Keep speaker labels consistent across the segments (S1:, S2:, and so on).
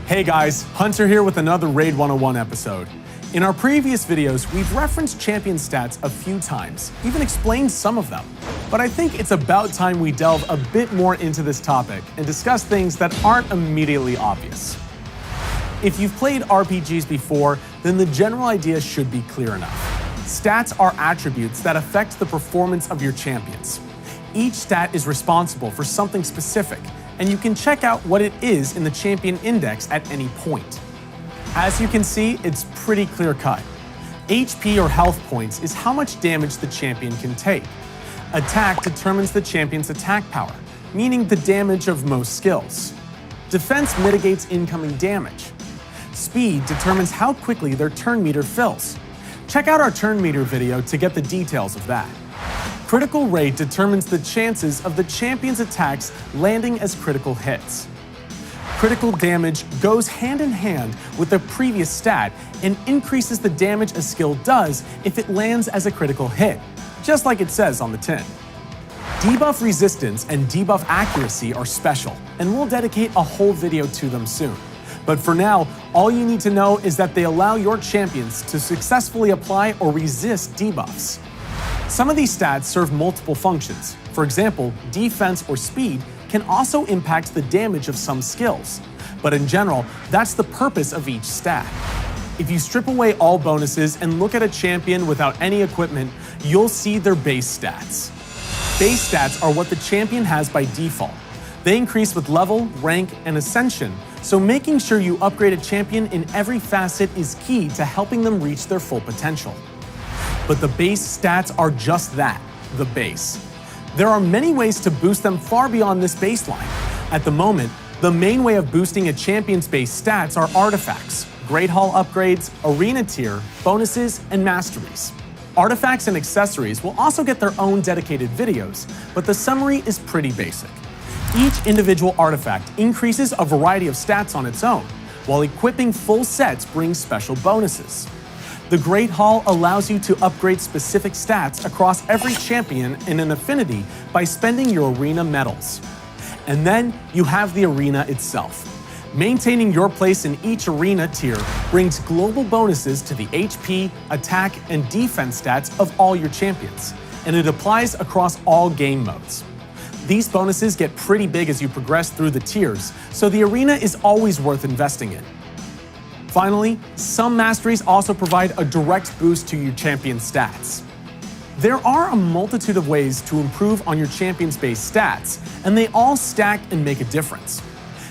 S1: Hey guys, Hunter here with another Raid 101 episode. In our previous videos, we've referenced champion stats a few times, even explained some of them. But I think it's about time we delve a bit more into this topic and discuss things that aren't immediately obvious. If you've played RPGs before, then the general idea should be clear enough. Stats are attributes that affect the performance of your champions. Each stat is responsible for something specific, and you can check out what it is in the champion index at any point. As you can see, it's pretty clear-cut. HP or health points is how much damage the champion can take. Attack determines the champion's attack power, meaning the damage of most skills. Defense mitigates incoming damage. Speed determines how quickly their turn meter fills. Check out our turn meter video to get the details of that. Critical rate determines the chances of the champion's attacks landing as critical hits. Critical damage goes hand in hand with the previous stat and increases the damage a skill does if it lands as a critical hit, just like it says on the tin. Debuff resistance and debuff accuracy are special, and we'll dedicate a whole video to them soon. But for now, all you need to know is that they allow your champions to successfully apply or resist debuffs. Some of these stats serve multiple functions. For example, defense or speed can also impact the damage of some skills. But in general, that's the purpose of each stat. If you strip away all bonuses and look at a champion without any equipment, you'll see their base stats. Base stats are what the champion has by default. They increase with level, rank, and ascension, so making sure you upgrade a champion in every facet is key to helping them reach their full potential. But the base stats are just that, the base. There are many ways to boost them far beyond this baseline. At the moment, the main way of boosting a champion's base stats are artifacts, Great Hall upgrades, arena tier, bonuses, and masteries. Artifacts and accessories will also get their own dedicated videos, but the summary is pretty basic. Each individual artifact increases a variety of stats on its own, while equipping full sets brings special bonuses. The Great Hall allows you to upgrade specific stats across every champion in an affinity by spending your arena medals. And then you have the arena itself. Maintaining your place in each arena tier brings global bonuses to the HP, attack, and defense stats of all your champions, and it applies across all game modes. These bonuses get pretty big as you progress through the tiers, so the arena is always worth investing in. Finally, some masteries also provide a direct boost to your champion's stats. There are a multitude of ways to improve on your champion's base stats, and they all stack and make a difference.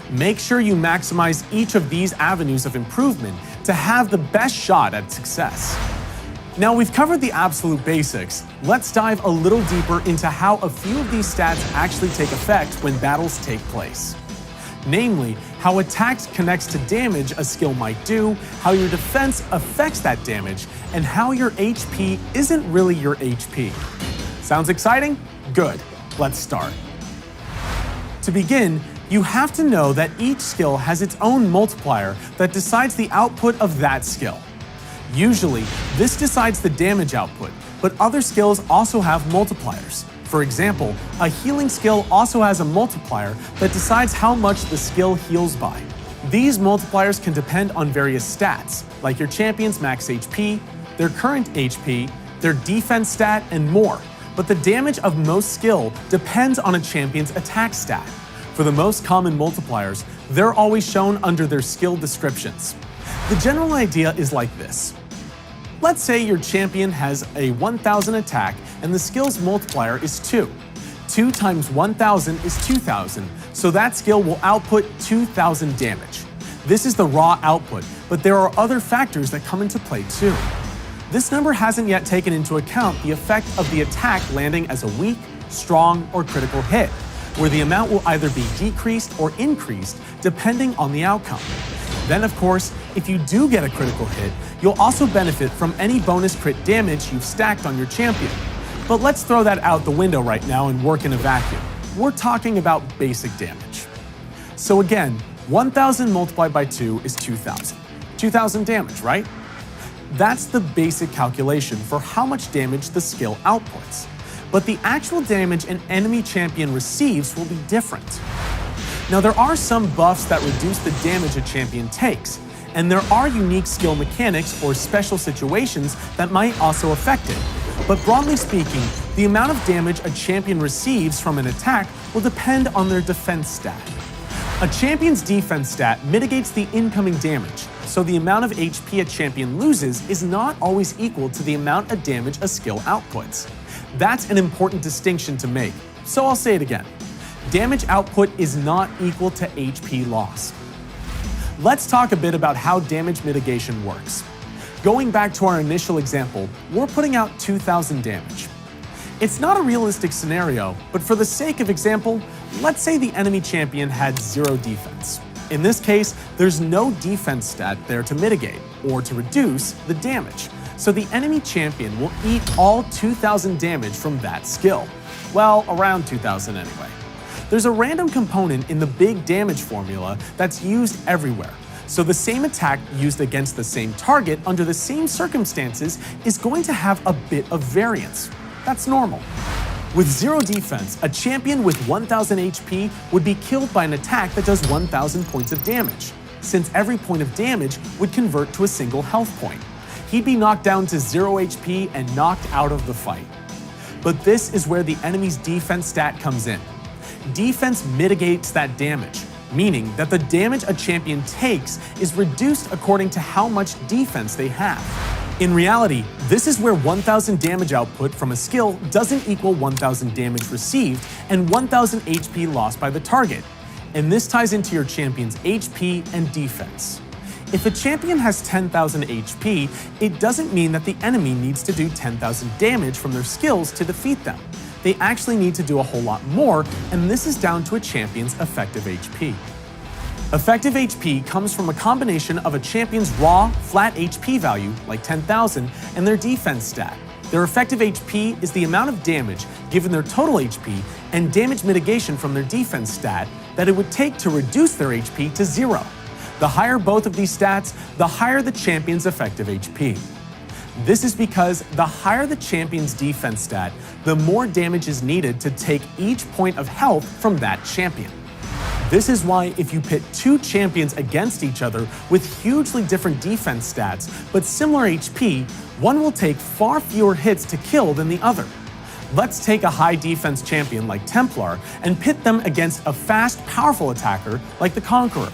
S1: Make sure you maximize each of these avenues of improvement to have the best shot at success. Now we've covered the absolute basics, let's dive a little deeper into how a few of these stats actually take effect when battles take place. Namely, how attack connects to damage a skill might do, how your defense affects that damage, and how your HP isn't really your HP. Sounds exciting? Good. Let's start. To begin, you have to know that each skill has its own multiplier that decides the output of that skill. Usually, this decides the damage output, but other skills also have multipliers. For example, a healing skill also has a multiplier that decides how much the skill heals by. These multipliers can depend on various stats, like your champion's max HP, their current HP, their defense stat, and more. But the damage of most skill depends on a champion's attack stat. For the most common multipliers, they're always shown under their skill descriptions. The general idea is like this. Let's say your champion has a 1000 attack and the skill's multiplier is 2. 2 times 1000 is 2000, so that skill will output 2000 damage. This is the raw output, but there are other factors that come into play too. This number hasn't yet taken into account the effect of the attack landing as a weak, strong, or critical hit, where the amount will either be decreased or increased depending on the outcome. Then, of course, if you do get a critical hit, you'll also benefit from any bonus crit damage you've stacked on your champion. But let's throw that out the window right now and work in a vacuum. We're talking about basic damage. So again, 1000 multiplied by 2 is 2000. 2000 damage, right? That's the basic calculation for how much damage the skill outputs. But the actual damage an enemy champion receives will be different. Now, there are some buffs that reduce the damage a champion takes, and there are unique skill mechanics or special situations that might also affect it. But broadly speaking, the amount of damage a champion receives from an attack will depend on their defense stat. A champion's defense stat mitigates the incoming damage, so the amount of HP a champion loses is not always equal to the amount of damage a skill outputs. That's an important distinction to make, so I'll say it again. Damage output is not equal to HP loss. Let's talk a bit about how damage mitigation works. Going back to our initial example, we're putting out 2,000 damage. It's not a realistic scenario, but for the sake of example, let's say the enemy champion had 0 defense. In this case, there's no defense stat there to mitigate or to reduce the damage, so the enemy champion will eat all 2,000 damage from that skill. Well, around 2,000 anyway. There's a random component in the big damage formula that's used everywhere, so the same attack used against the same target under the same circumstances is going to have a bit of variance. That's normal. With 0 defense, a champion with 1,000 HP would be killed by an attack that does 1,000 points of damage, since every point of damage would convert to a single health point. He'd be knocked down to 0 HP and knocked out of the fight. But this is where the enemy's defense stat comes in. Defense mitigates that damage, meaning that the damage a champion takes is reduced according to how much defense they have. In reality, this is where 1,000 damage output from a skill doesn't equal 1,000 damage received and 1,000 HP lost by the target, and this ties into your champion's HP and defense. If a champion has 10,000 HP, it doesn't mean that the enemy needs to do 10,000 damage from their skills to defeat them. They actually need to do a whole lot more, and this is down to a champion's effective HP. Effective HP comes from a combination of a champion's raw, flat HP value, like 10,000, and their defense stat. Their effective HP is the amount of damage, given their total HP, and damage mitigation from their defense stat that it would take to reduce their HP to 0. The higher both of these stats, the higher the champion's effective HP. This is because the higher the champion's defense stat, the more damage is needed to take each point of health from that champion. This is why if you pit 2 champions against each other with hugely different defense stats but similar HP, one will take far fewer hits to kill than the other. Let's take a high defense champion like Templar and pit them against a fast, powerful attacker like the Conqueror.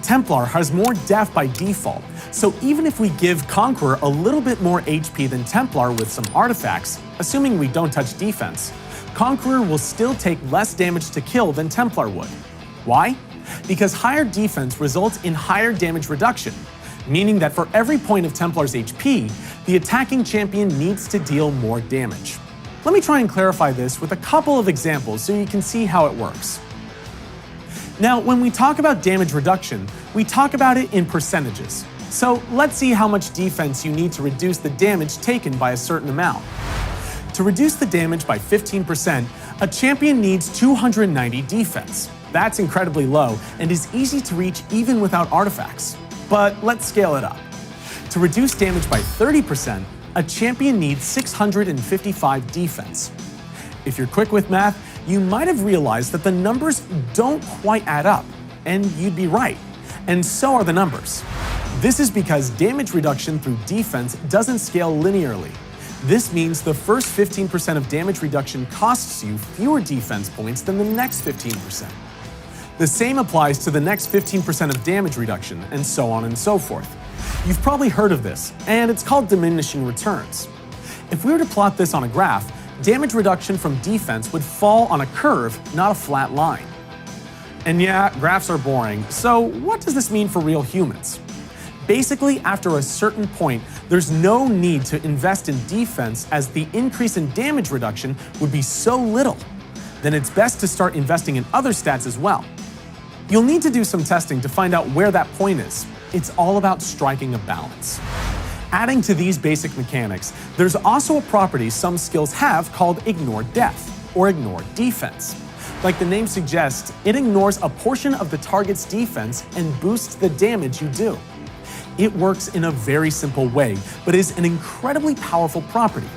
S1: Templar has more def by default, so even if we give Conqueror a little bit more HP than Templar with some artifacts, assuming we don't touch defense, Conqueror will still take less damage to kill than Templar would. Why? Because higher defense results in higher damage reduction, meaning that for every point of Templar's HP, the attacking champion needs to deal more damage. Let me try and clarify this with a couple of examples so you can see how it works. Now, when we talk about damage reduction, we talk about it in percentages. So let's see how much defense you need to reduce the damage taken by a certain amount. To reduce the damage by 15%, a champion needs 290 defense. That's incredibly low and is easy to reach even without artifacts. But let's scale it up. To reduce damage by 30%, a champion needs 655 defense. If you're quick with math, you might have realized that the numbers don't quite add up, and you'd be right. And so are the numbers. This is because damage reduction through defense doesn't scale linearly. This means the first 15% of damage reduction costs you fewer defense points than the next 15%. The same applies to the next 15% of damage reduction, and so on and so forth. You've probably heard of this, and it's called diminishing returns. If we were to plot this on a graph, damage reduction from defense would fall on a curve, not a flat line. And yeah, graphs are boring, so what does this mean for real humans? Basically, after a certain point, there's no need to invest in defense as the increase in damage reduction would be so little. Then it's best to start investing in other stats as well. You'll need to do some testing to find out where that point is. It's all about striking a balance. Adding to these basic mechanics, there's also a property some skills have called ignore death, or ignore defense. Like the name suggests, it ignores a portion of the target's defense and boosts the damage you do. It works in a very simple way, but is an incredibly powerful property.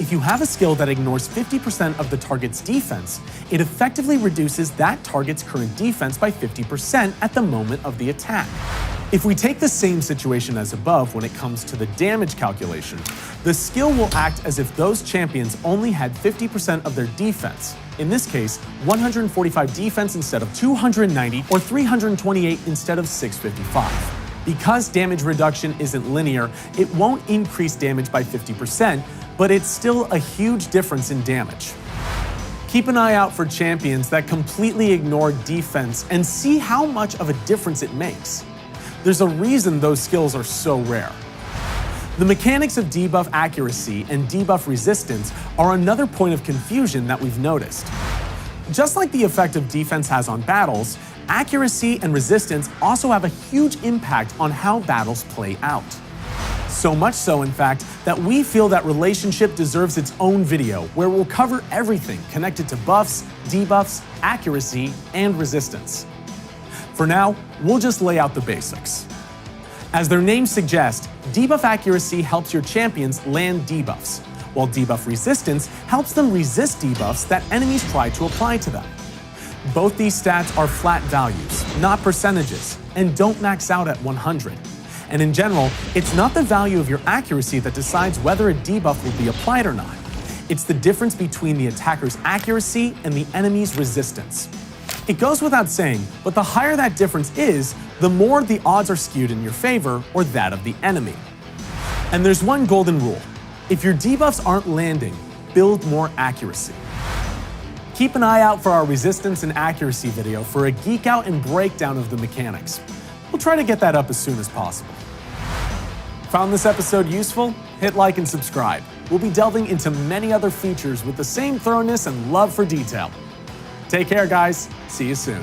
S1: If you have a skill that ignores 50% of the target's defense, it effectively reduces that target's current defense by 50% at the moment of the attack. If we take the same situation as above when it comes to the damage calculation, the skill will act as if those champions only had 50% of their defense. In this case, 145 defense instead of 290, or 328 instead of 655. Because damage reduction isn't linear, it won't increase damage by 50%, but it's still a huge difference in damage. Keep an eye out for champions that completely ignore defense and see how much of a difference it makes. There's a reason those skills are so rare. The mechanics of debuff accuracy and debuff resistance are another point of confusion that we've noticed. Just like the effect of defense has on battles, accuracy and resistance also have a huge impact on how battles play out. So much so, in fact, that we feel that relationship deserves its own video where we'll cover everything connected to buffs, debuffs, accuracy, and resistance. For now, we'll just lay out the basics. As their name suggests, debuff accuracy helps your champions land debuffs, while debuff resistance helps them resist debuffs that enemies try to apply to them. Both these stats are flat values, not percentages, and don't max out at 100. And in general, it's not the value of your accuracy that decides whether a debuff will be applied or not. It's the difference between the attacker's accuracy and the enemy's resistance. It goes without saying, but the higher that difference is, the more the odds are skewed in your favor or that of the enemy. And there's one golden rule. If your debuffs aren't landing, build more accuracy. Keep an eye out for our resistance and accuracy video for a geek out and breakdown of the mechanics. We'll try to get that up as soon as possible. Found this episode useful? Hit like and subscribe. We'll be delving into many other features with the same thoroughness and love for detail. Take care, guys. See you soon.